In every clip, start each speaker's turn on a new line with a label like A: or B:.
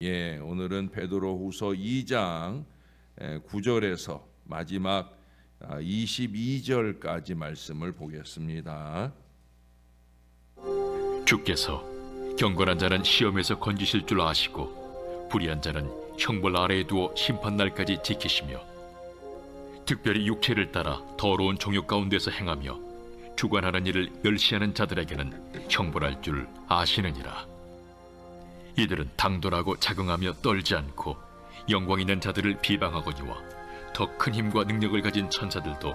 A: 오늘은 베드로후서 2장 9절에서 마지막 22절까지 말씀을 보겠습니다.
B: 주께서 경건한 자는 시험에서 건지실 줄 아시고 불의한 자는 형벌 아래에 두어 심판날까지 지키시며 특별히 육체를 따라 더러운 종욕 가운데서 행하며 주관하는 일을 멸시하는 자들에게는 형벌할 줄 아시느니라. 이들은 당돌하고 자긍하며 떨지 않고 영광 있는 자들을 비방하거니와 더 큰 힘과 능력을 가진 천사들도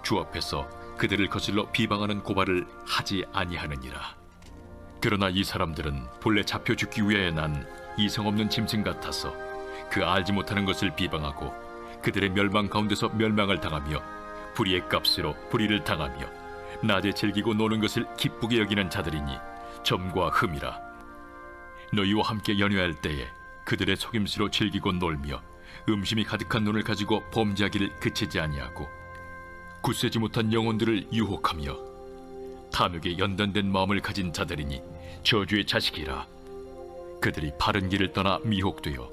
B: 주 앞에서 그들을 거슬러 비방하는 고발을 하지 아니하느니라. 그러나 이 사람들은 본래 잡혀 죽기 위하여 난 이성 없는 짐승 같아서 그 알지 못하는 것을 비방하고 그들의 멸망 가운데서 멸망을 당하며 불의의 값으로 불의를 당하며 낮에 즐기고 노는 것을 기쁘게 여기는 자들이니 점과 흠이라. 너희와 함께 연회할 때에 그들의 속임수로 즐기고 놀며 음심이 가득한 눈을 가지고 범죄하기를 그치지 아니하고 굳세지 못한 영혼들을 유혹하며 탐욕에 연단된 마음을 가진 자들이니 저주의 자식이라. 그들이 바른 길을 떠나 미혹되어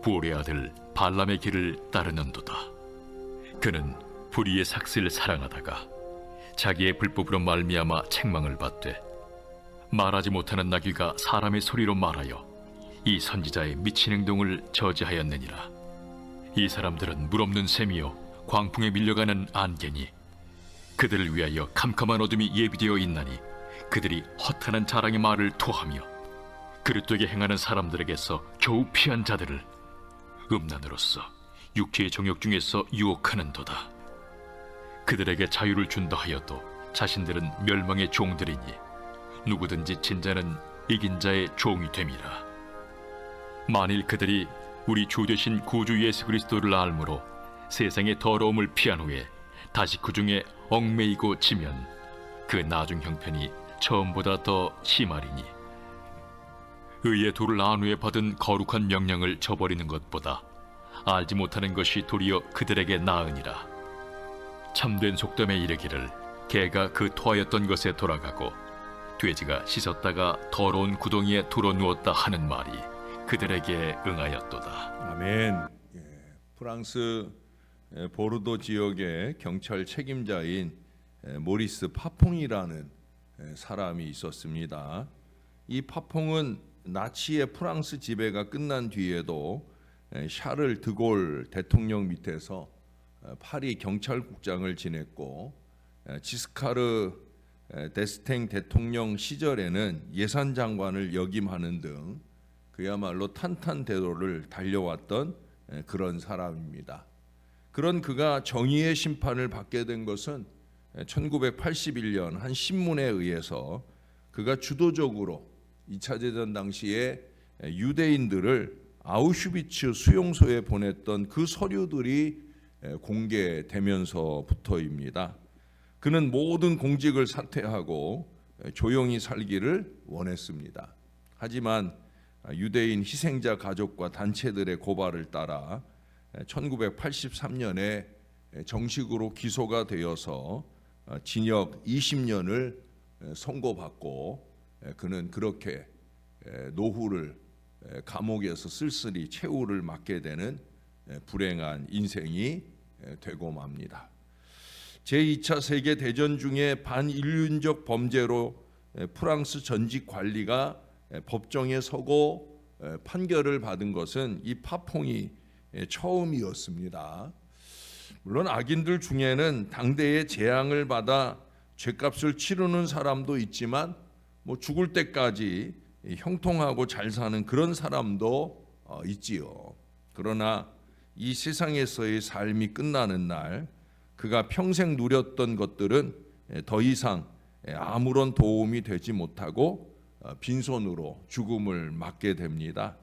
B: 부올의 아들 발람의 길을 따르는도다. 그는 불의의 삭슬을 사랑하다가 자기의 불법으로 말미암아 책망을 받되 말하지 못하는 나귀가 사람의 소리로 말하여 이 선지자의 미친 행동을 저지하였느니라. 이 사람들은 물 없는 샘이요 광풍에 밀려가는 안개니 그들을 위하여 캄캄한 어둠이 예비되어 있나니 그들이 허탄한 자랑의 말을 토하며 그릇되게 행하는 사람들에게서 겨우 피한 자들을 음란으로서 육체의 정욕 중에서 유혹하는도다. 그들에게 자유를 준다 하여도 자신들은 멸망의 종들이니 누구든지 진 자는 이긴 자의 종이 됨이라. 만일 그들이 우리 주 되신 구주 예수 그리스도를 알므로 세상의 더러움을 피한 후에 다시 그 중에 얽매이고 지면 그 나중 형편이 처음보다 더 심하리니 의의 도를 안 후에 받은 거룩한 명령을 저버리는 것보다 알지 못하는 것이 도리어 그들에게 나으니라. 참된 속담에 이르기를 개가 그 토하였던 것에 돌아가고 돼지가 씻었다가 더러운 구덩이에 들어 누웠다 하는 말이 그들에게 응하였도다.
A: 아멘. 프랑스 보르도 지역의 경찰 책임자인 모리스 파퐁이라는 사람이 있었습니다. 이 파퐁은 나치의 프랑스 지배가 끝난 뒤에도 샤를 드골 대통령 밑에서 파리 경찰국장을 지냈고 지스카르 데스탱 대통령 시절에는 예산장관을 역임하는 등 그야말로 탄탄대로를 달려왔던 그런 사람입니다. 그런 그가 정의의 심판을 받게 된 것은 1981년 한 신문에 의해서 그가 주도적으로 2차 대전 당시에 유대인들을 아우슈비츠 수용소에 보냈던 그 서류들이 공개되면서부터입니다. 그는 모든 공직을 사퇴하고 조용히 살기를 원했습니다. 하지만 유대인 희생자 가족과 단체들의 고발을 따라 1983년에 정식으로 기소가 되어서 징역 20년을 선고받고 그는 그렇게 노후를 감옥에서 쓸쓸히 최후를 맞게 되는 불행한 인생이 되고 맙니다. 제2차 세계대전 중에 반인륜적 범죄로 프랑스 전직 관리가 법정에 서고 판결을 받은 것은 이 파퐁이 처음이었습니다. 물론 악인들 중에는 당대의 재앙을 받아 죗값을 치르는 사람도 있지만 죽을 때까지 형통하고 잘 사는 그런 사람도 있지요. 그러나 이 세상에서의 삶이 끝나는 날 그가 평생 누렸던 것들은 더 이상 아무런 도움이 되지 못하고 빈손으로 죽음을 맞게 됩니다.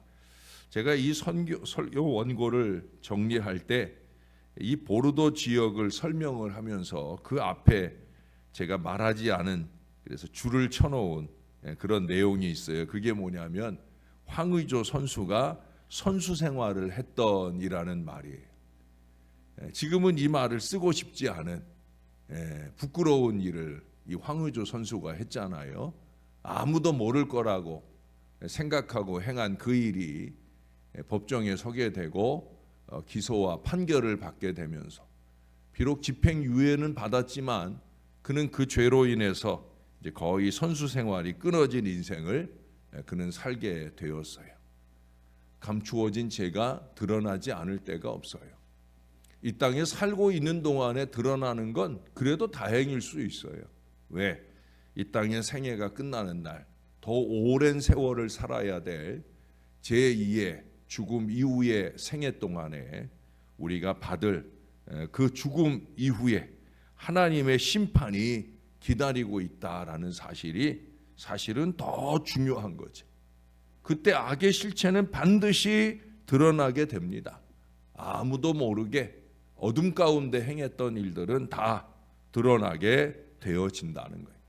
A: 제가 이 설교 원고를 정리할 때 이 보르도 지역을 설명을 하면서 그 앞에 제가 말하지 않은 그래서 줄을 쳐놓은 그런 내용이 있어요. 그게 뭐냐면 황의조 선수가 선수 생활을 했던이라는 말이에요. 지금은 이 말을 쓰고 싶지 않은 부끄러운 일을 이 황의조 선수가 했잖아요. 아무도 모를 거라고 생각하고 행한 그 일이 법정에 서게 되고 기소와 판결을 받게 되면서 비록 집행유예는 받았지만 그는 그 죄로 인해서 이제 거의 선수 생활이 끊어진 인생을 그는 살게 되었어요. 감추어진 죄가 드러나지 않을 때가 없어요. 이 땅에 살고 있는 동안에 드러나는 건 그래도 다행일 수 있어요. 왜? 이 땅의 생애가 끝나는 날 더 오랜 세월을 살아야 될 제2의 죽음 이후의 생애 동안에 우리가 받을 그 죽음 이후에 하나님의 심판이 기다리고 있다라는 사실은 더 중요한 거죠. 그때 악의 실체는 반드시 드러나게 됩니다. 아무도 모르게 어둠 가운데 행했던 일들은 다 드러나게 되어진다는 거예요.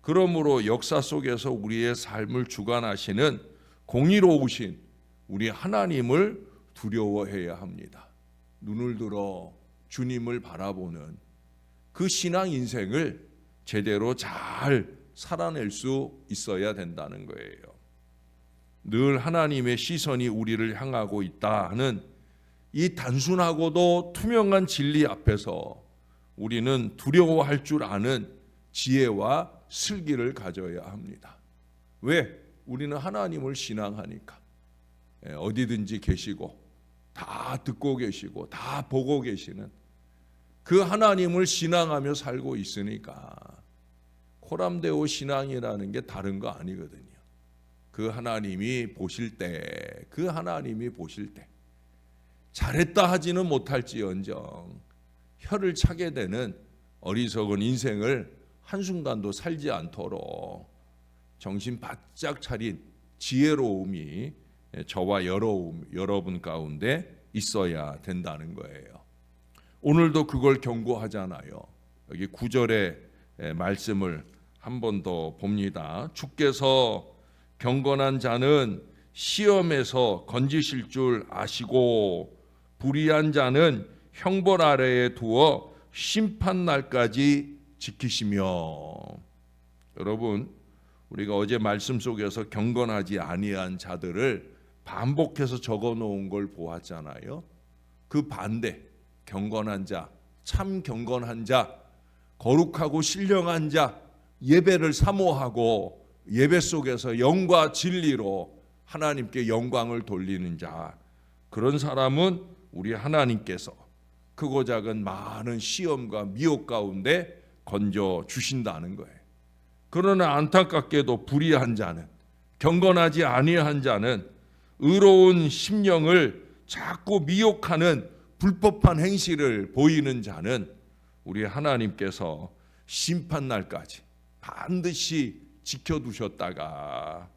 A: 그러므로 역사 속에서 우리의 삶을 주관하시는 공의로우신 우리 하나님을 두려워해야 합니다. 눈을 들어 주님을 바라보는 그 신앙 인생을 제대로 잘 살아낼 수 있어야 된다는 거예요. 늘 하나님의 시선이 우리를 향하고 있다 하는 이 단순하고도 투명한 진리 앞에서 우리는 두려워할 줄 아는 지혜와 슬기를 가져야 합니다. 왜? 우리는 하나님을 신앙하니까. 어디든지 계시고 다 듣고 계시고 다 보고 계시는 그 하나님을 신앙하며 살고 있으니까 코람데오 신앙이라는 게 다른 거 아니거든요. 그 하나님이 보실 때 잘했다 하지는 못할지언정 혀를 차게 되는 어리석은 인생을 한순간도 살지 않도록 정신 바짝 차린 지혜로움이 저와 여러분 가운데 있어야 된다는 거예요. 오늘도 그걸 경고하잖아요. 여기 9절의 말씀을 한 번 더 봅니다. 주께서 경건한 자는 시험에서 건지실 줄 아시고 불의한 자는 형벌 아래에 두어 심판 날까지 지키시며. 여러분, 우리가 어제 말씀 속에서 경건하지 아니한 자들을 반복해서 적어 놓은 걸 보았잖아요. 그 반대, 경건한 자, 참 경건한 자, 거룩하고 신령한 자, 예배를 사모하고 예배 속에서 영과 진리로 하나님께 영광을 돌리는 자, 그런 사람은 우리 하나님께서 크고 작은 많은 시험과 미혹 가운데 건져 주신다는 거예요. 그러나 안타깝게도 불의한 자는, 경건하지 아니한 자는, 의로운 심령을 자꾸 미혹하는 불법한 행실을 보이는 자는 우리 하나님께서 심판날까지 반드시 지켜두셨다가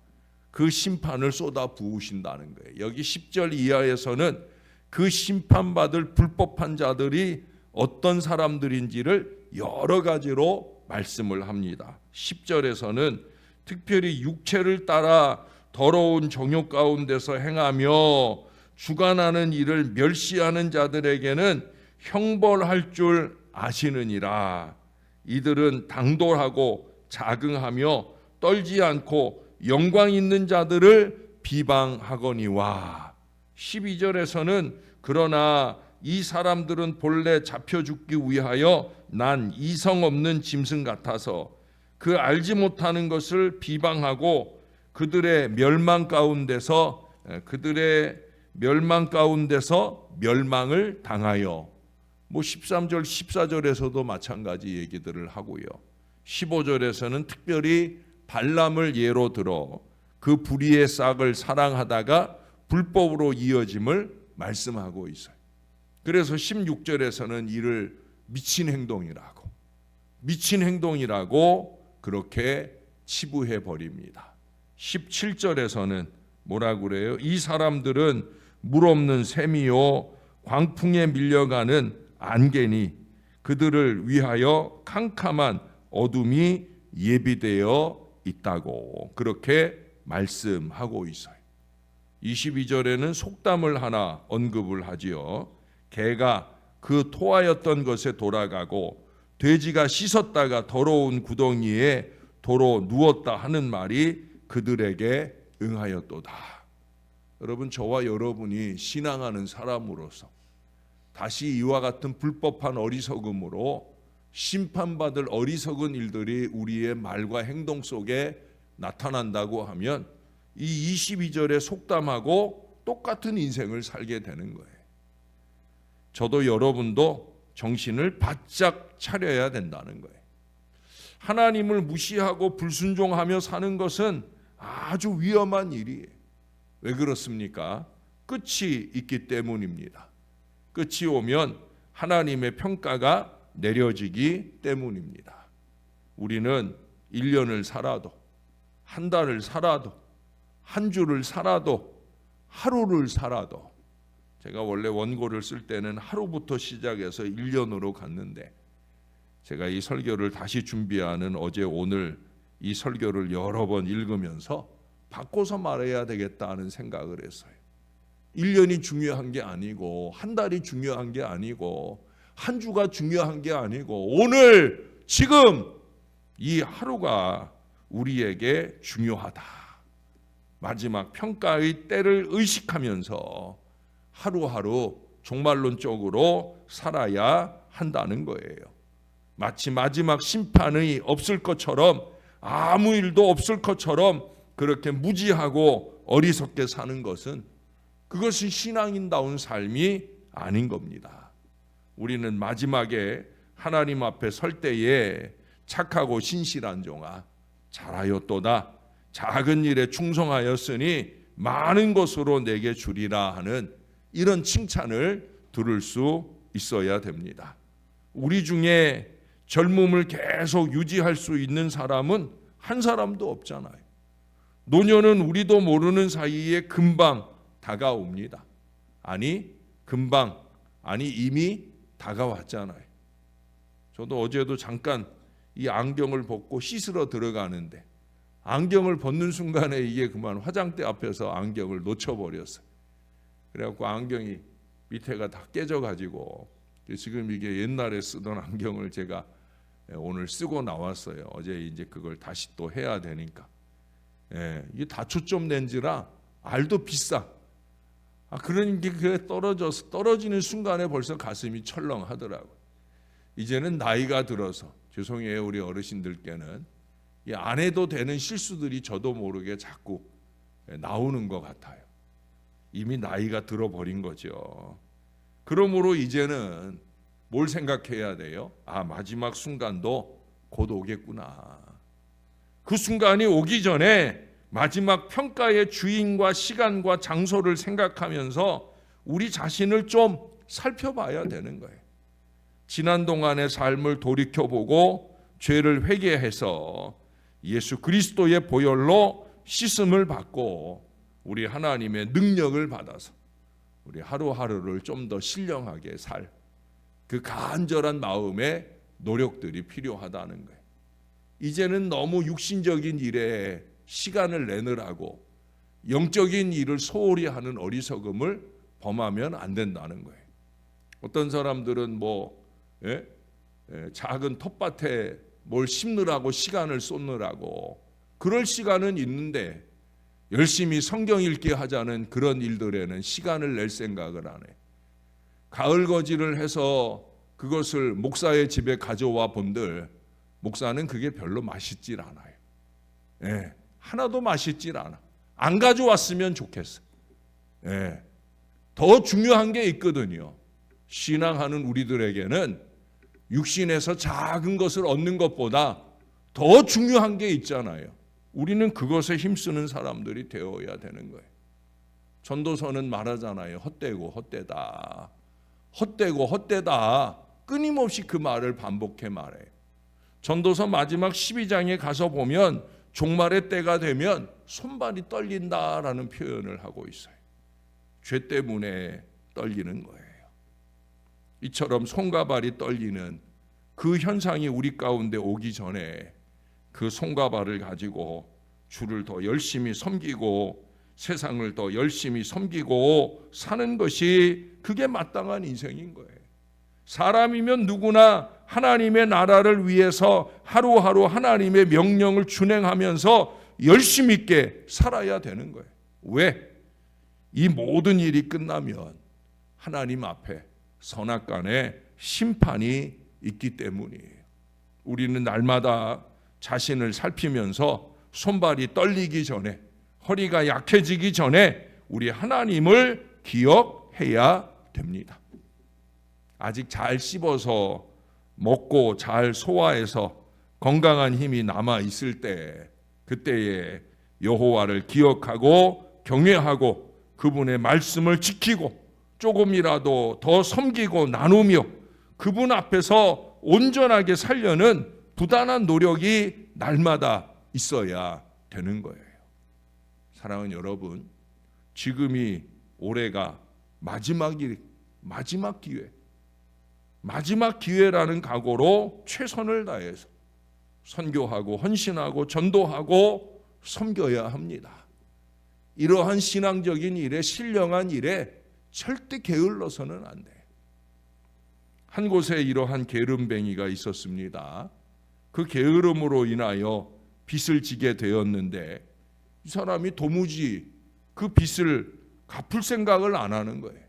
A: 그 심판을 쏟아 부으신다는 거예요. 여기 10절 이하에서는 그 심판받을 불법한 자들이 어떤 사람들인지를 여러 가지로 말씀을 합니다. 10절에서는 특별히 육체를 따라 더러운 정욕 가운데서 행하며 주관하는 일을 멸시하는 자들에게는 형벌할 줄 아시느니라. 이들은 당돌하고 자긍하며 떨지 않고 영광 있는 자들을 비방하거니와. 12절에서는 그러나 이 사람들은 본래 잡혀 죽기 위하여 난 이성 없는 짐승 같아서 그 알지 못하는 것을 비방하고 그들의 멸망 가운데서 멸망을 당하여. 13절 14절에서도 마찬가지 얘기들을 하고요. 15절에서는 특별히 발람을 예로 들어 그 불의의 싹을 사랑하다가 불법으로 이어짐을 말씀하고 있어요. 그래서 16절에서는 이를 미친 행동이라고 그렇게 치부해 버립니다. 17절에서는 뭐라 그래요? 이 사람들은 물 없는 샘이요 광풍에 밀려가는 안개니 그들을 위하여 캄캄한 어둠이 예비되어 있다고 그렇게 말씀하고 있어요. 22절에는 속담을 하나 언급을 하지요. 개가 그 토하였던 것에 돌아가고 돼지가 씻었다가 더러운 구덩이에 도로 누웠다 하는 말이 그들에게 응하였도다. 여러분, 저와 여러분이 신앙하는 사람으로서 다시 이와 같은 불법한 어리석음으로 심판받을 어리석은 일들이 우리의 말과 행동 속에 나타난다고 하면 이 22절의 속담하고 똑같은 인생을 살게 되는 거예요. 저도 여러분도 정신을 바짝 차려야 된다는 거예요. 하나님을 무시하고 불순종하며 사는 것은 아주 위험한 일이에요. 왜 그렇습니까? 끝이 있기 때문입니다. 끝이 오면 하나님의 평가가 내려지기 때문입니다. 우리는 1년을 살아도, 한 달을 살아도, 한 주를 살아도, 하루를 살아도, 제가 원래 원고를 쓸 때는 하루부터 시작해서 1년으로 갔는데, 제가 이 설교를 다시 준비하는 어제 오늘 이 설교를 여러 번 읽으면서 바꿔서 말해야 되겠다 하는 생각을 했어요. 1년이 중요한 게 아니고, 한 달이 중요한 게 아니고, 한 주가 중요한 게 아니고, 오늘 지금 이 하루가 우리에게 중요하다. 마지막 평가의 때를 의식하면서 하루하루 종말론적으로 살아야 한다는 거예요. 마치 마지막 심판이 없을 것처럼, 아무 일도 없을 것처럼 그렇게 무지하고 어리석게 사는 것은, 그것이 신앙인다운 삶이 아닌 겁니다. 우리는 마지막에 하나님 앞에 설 때에 착하고 신실한 종아, 잘하였도다. 작은 일에 충성하였으니 많은 것으로 내게 주리라 하는 이런 칭찬을 들을 수 있어야 됩니다. 우리 중에 젊음을 계속 유지할 수 있는 사람은 한 사람도 없잖아요. 노년은 우리도 모르는 사이에 금방 다가옵니다. 금방, 이미 다가왔잖아요. 저도 어제도 잠깐 이 안경을 벗고 씻으러 들어가는데, 안경을 벗는 순간에 이게 그만 화장대 앞에서 안경을 놓쳐버렸어요. 그래갖고 안경이 밑에가 다 깨져가지고, 지금 이게 옛날에 쓰던 안경을 제가 오늘 쓰고 나왔어요. 어제 이제 그걸 다시 또 해야 되니까. 이게 다 초점 렌즈라 알도 비싸. 그런 게 떨어지는 순간에 벌써 가슴이 철렁하더라고요. 이제는 나이가 들어서, 죄송해요 우리 어르신들께는, 안 해도 되는 실수들이 저도 모르게 자꾸 나오는 것 같아요. 이미 나이가 들어버린 거죠. 그러므로 이제는 뭘 생각해야 돼요? 마지막 순간도 곧 오겠구나. 그 순간이 오기 전에 마지막 평가의 주인과 시간과 장소를 생각하면서 우리 자신을 좀 살펴봐야 되는 거예요. 지난 동안의 삶을 돌이켜보고 죄를 회개해서 예수 그리스도의 보혈로 씻음을 받고 우리 하나님의 능력을 받아서 우리 하루하루를 좀 더 신령하게 살 그 간절한 마음의 노력들이 필요하다는 거예요. 이제는 너무 육신적인 일에 시간을 내느라고 영적인 일을 소홀히 하는 어리석음을 범하면 안 된다는 거예요. 어떤 사람들은 작은 텃밭에 뭘 심느라고 시간을 쏟느라고, 그럴 시간은 있는데 열심히 성경 읽기 하자는 그런 일들에는 시간을 낼 생각을 안 해. 가을 거지를 해서 그것을 목사의 집에 가져와 본들, 목사는 그게 별로 맛있질 않아요. 하나도 맛있질 않아. 안 가져왔으면 좋겠어. 더 중요한 게 있거든요. 신앙하는 우리들에게는 육신에서 작은 것을 얻는 것보다 더 중요한 게 있잖아요. 우리는 그것에 힘쓰는 사람들이 되어야 되는 거예요. 전도서는 말하잖아요. 헛되고 헛되다. 헛되고 헛되다. 끊임없이 그 말을 반복해 말해요. 전도서 마지막 12장에 가서 보면 종말의 때가 되면 손발이 떨린다라는 표현을 하고 있어요. 죄 때문에 떨리는 거예요. 이처럼 손과 발이 떨리는 그 현상이 우리 가운데 오기 전에 그 손과 발을 가지고 주를 더 열심히 섬기고 세상을 더 열심히 섬기고 사는 것이 그게 마땅한 인생인 거예요. 사람이면 누구나 하나님의 나라를 위해서 하루하루 하나님의 명령을 준행하면서 열심히 있게 살아야 되는 거예요. 왜? 이 모든 일이 끝나면 하나님 앞에 선악간에 심판이 있기 때문이에요. 우리는 날마다 자신을 살피면서 손발이 떨리기 전에, 허리가 약해지기 전에 우리 하나님을 기억해야 됩니다. 아직 잘 씹어서 먹고 잘 소화해서 건강한 힘이 남아 있을 때, 그때에 여호와를 기억하고 경외하고 그분의 말씀을 지키고 조금이라도 더 섬기고 나누며 그분 앞에서 온전하게 살려는 부단한 노력이 날마다 있어야 되는 거예요. 사랑하는 여러분, 지금이 올해가 마지막 기회라는 각오로 최선을 다해서 선교하고 헌신하고 전도하고 섬겨야 합니다. 이러한 신앙적인 일에, 신령한 일에 절대 게을러서는 안 돼. 한 곳에 이러한 게으름뱅이가 있었습니다. 그 게으름으로 인하여 빚을 지게 되었는데 이 사람이 도무지 그 빚을 갚을 생각을 안 하는 거예요.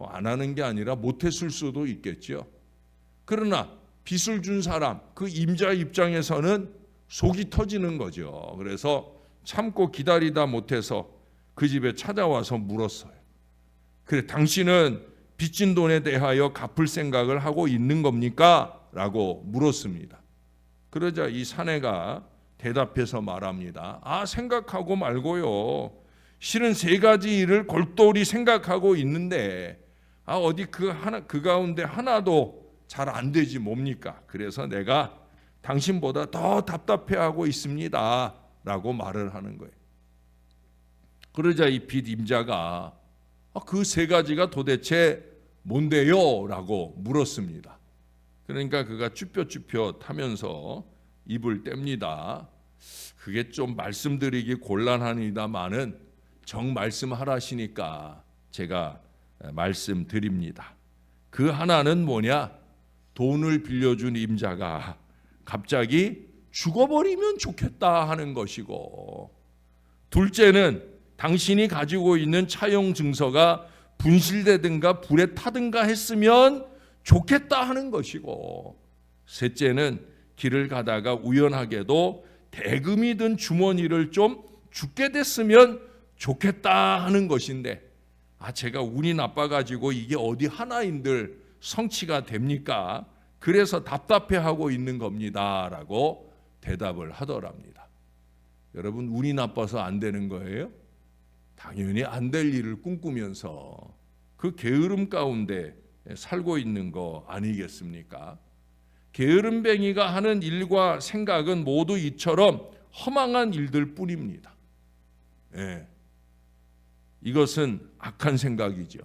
A: 안 하는 게 아니라 못했을 수도 있겠죠. 그러나 빚을 준 사람, 그 임자 입장에서는 속이 터지는 거죠. 그래서 참고 기다리다 못해서 그 집에 찾아와서 물었어요. 그래, 당신은 빚진 돈에 대하여 갚을 생각을 하고 있는 겁니까? 라고 물었습니다. 그러자 이 사내가 대답해서 말합니다. 생각하고 말고요. 실은 3가지 일을 골똘히 생각하고 있는데 어디 그 가운데 하나도 잘 안 되지 뭡니까? 그래서 내가 당신보다 더 답답해하고 있습니다. 라고 말을 하는 거예요. 그러자 이 빚 임자가 그 3가지가 도대체 뭔데요? 라고 물었습니다. 그러니까 그가 쭈뼛쭈뼛 하면서 입을 뗍니다. 그게 좀 말씀드리기 곤란하니다마는 정 말씀하라시니까 제가 말씀드립니다. 그 하나는 뭐냐? 돈을 빌려준 임자가 갑자기 죽어버리면 좋겠다 하는 것이고, 둘째는 당신이 가지고 있는 차용 증서가 분실되든가 불에 타든가 했으면 좋겠다 하는 것이고, 셋째는 길을 가다가 우연하게도 대금이 든 주머니를 좀 줍게 됐으면 좋겠다 하는 것인데 제가 운이 나빠가지고 이게 어디 하나인들 성취가 됩니까? 그래서 답답해하고 있는 겁니다 라고 대답을 하더랍니다. 여러분, 운이 나빠서 안 되는 거예요? 당연히 안 될 일을 꿈꾸면서 그 게으름 가운데 살고 있는 거 아니겠습니까? 게으름뱅이가 하는 일과 생각은 모두 이처럼 허망한 일들 뿐입니다. 이것은 악한 생각이죠.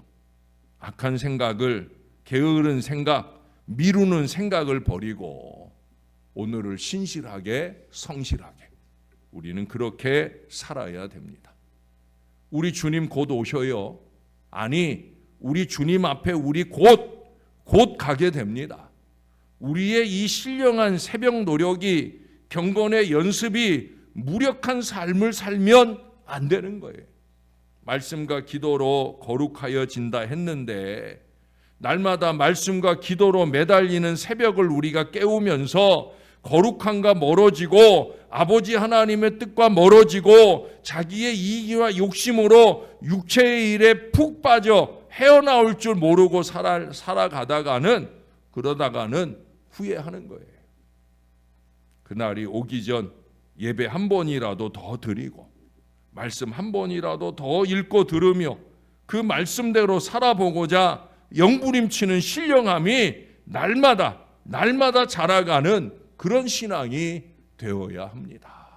A: 악한 생각을, 게으른 생각, 미루는 생각을 버리고 오늘을 신실하게, 성실하게 우리는 그렇게 살아야 됩니다. 우리 주님 곧 오셔요. 우리 주님 앞에 우리 곧 가게 됩니다. 우리의 이 신령한 새벽 노력이, 경건의 연습이 무력한 삶을 살면 안 되는 거예요. 말씀과 기도로 거룩하여진다 했는데 날마다 말씀과 기도로 매달리는 새벽을 우리가 깨우면서 거룩함과 멀어지고 아버지 하나님의 뜻과 멀어지고 자기의 이익과 욕심으로 육체의 일에 푹 빠져 헤어나올 줄 모르고 살아가다가는 그러다가는 후회하는 거예요. 그날이 오기 전 예배 한 번이라도 더 드리고 말씀 한 번이라도 더 읽고 들으며 그 말씀대로 살아보고자 영부림치는 신령함이 날마다 자라가는 그런 신앙이 되어야 합니다.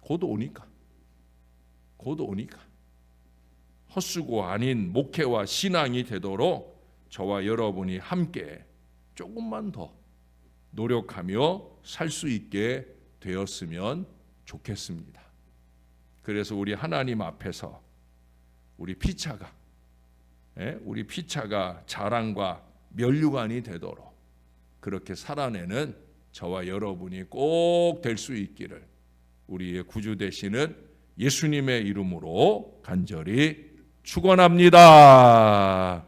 A: 곧 오니까 헛수고 아닌 목회와 신앙이 되도록 저와 여러분이 함께 조금만 더 노력하며 살 수 있게 되었으면 좋겠습니다. 그래서 우리 하나님 앞에서 우리 피차가 자랑과 면류관이 되도록 그렇게 살아내는 저와 여러분이 꼭 될 수 있기를 우리의 구주 되시는 예수님의 이름으로 간절히 축원합니다.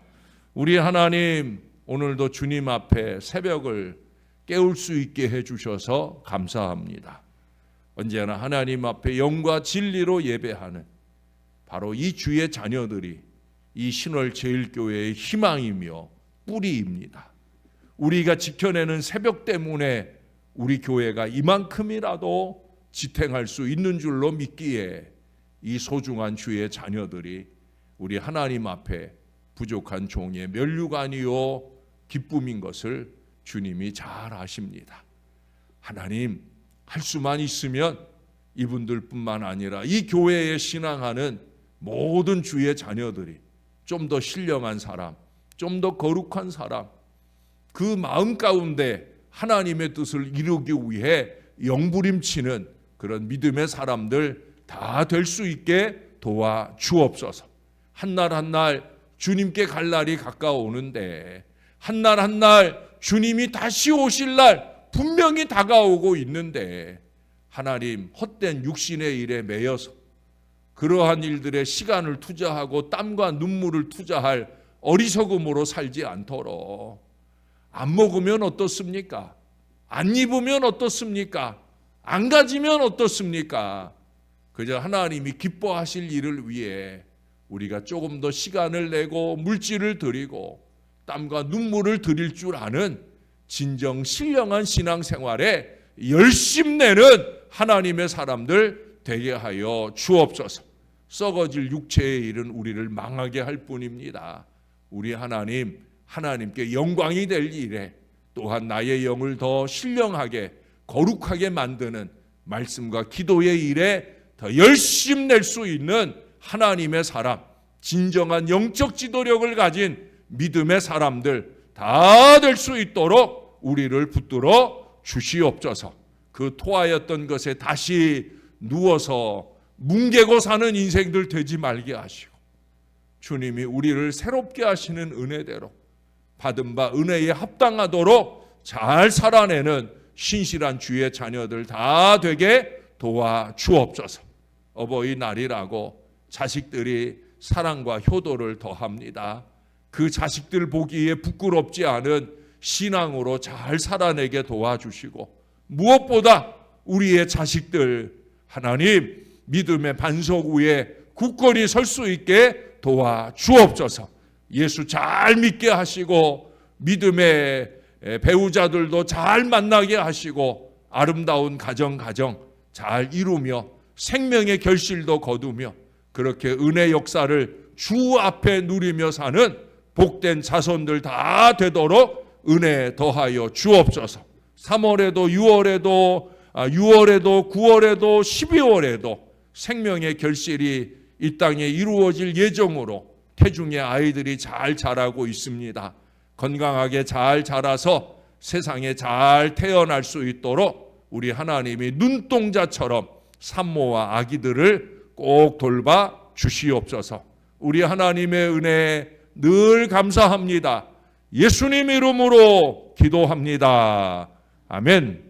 A: 우리 하나님, 오늘도 주님 앞에 새벽을 깨울 수 있게 해주셔서 감사합니다. 언제나 하나님 앞에 영과 진리로 예배하는 바로 이 주의 자녀들이 이 신월제일교회의 희망이며 뿌리입니다. 우리가 지켜내는 새벽 때문에 우리 교회가 이만큼이라도 지탱할 수 있는 줄로 믿기에 이 소중한 주의 자녀들이 우리 하나님 앞에 부족한 종의 면류관이요 기쁨인 것을 주님이 잘 아십니다. 하나님, 할 수만 있으면 이분들뿐만 아니라 이 교회에 신앙하는 모든 주의 자녀들이 좀 더 신령한 사람, 좀 더 거룩한 사람, 그 마음 가운데 하나님의 뜻을 이루기 위해 영부림치는 그런 믿음의 사람들 다 될 수 있게 도와 주옵소서. 한날 한날 주님께 갈 날이 가까워오는데 한날 한날 주님이 다시 오실 날 분명히 다가오고 있는데 하나님, 헛된 육신의 일에 매여서 그러한 일들에 시간을 투자하고 땀과 눈물을 투자할 어리석음으로 살지 않도록, 안 먹으면 어떻습니까? 안 입으면 어떻습니까? 안 가지면 어떻습니까? 그저 하나님이 기뻐하실 일을 위해 우리가 조금 더 시간을 내고 물질을 드리고 땀과 눈물을 드릴 줄 아는 진정 신령한 신앙생활에 열심내는 하나님의 사람들 되게 하여 주옵소서. 썩어질 육체의 일은 우리를 망하게 할 뿐입니다. 우리 하나님, 하나님께 영광이 될 일에 또한 나의 영을 더 신령하게 거룩하게 만드는 말씀과 기도의 일에 더 열심 낼 수 있는 하나님의 사람, 진정한 영적 지도력을 가진 믿음의 사람들 다 될 수 있도록 우리를 붙들어 주시옵소서. 그 토하였던 것에 다시 누워서 뭉개고 사는 인생들 되지 말게 하시고, 주님이 우리를 새롭게 하시는 은혜대로 받은 바 은혜에 합당하도록 잘 살아내는 신실한 주의 자녀들 다 되게 도와 주옵소서. 어버이날이라고 자식들이 사랑과 효도를 더합니다. 그 자식들 보기에 부끄럽지 않은 신앙으로 잘 살아내게 도와주시고, 무엇보다 우리의 자식들 하나님 믿음의 반석 위에 굳건히 설 수 있게 도와 주옵소서. 예수 잘 믿게 하시고 믿음의 배우자들도 잘 만나게 하시고 아름다운 가정 잘 이루며 생명의 결실도 거두며 그렇게 은혜 역사를 주 앞에 누리며 사는 복된 자손들 다 되도록 은혜 더하여 주옵소서. 3월에도 6월에도 9월에도 12월에도 생명의 결실이 이 땅에 이루어질 예정으로 태중의 아이들이 잘 자라고 있습니다. 건강하게 잘 자라서 세상에 잘 태어날 수 있도록 우리 하나님이 눈동자처럼 산모와 아기들을 꼭 돌봐 주시옵소서. 우리 하나님의 은혜에 늘 감사합니다. 예수님 이름으로 기도합니다. 아멘.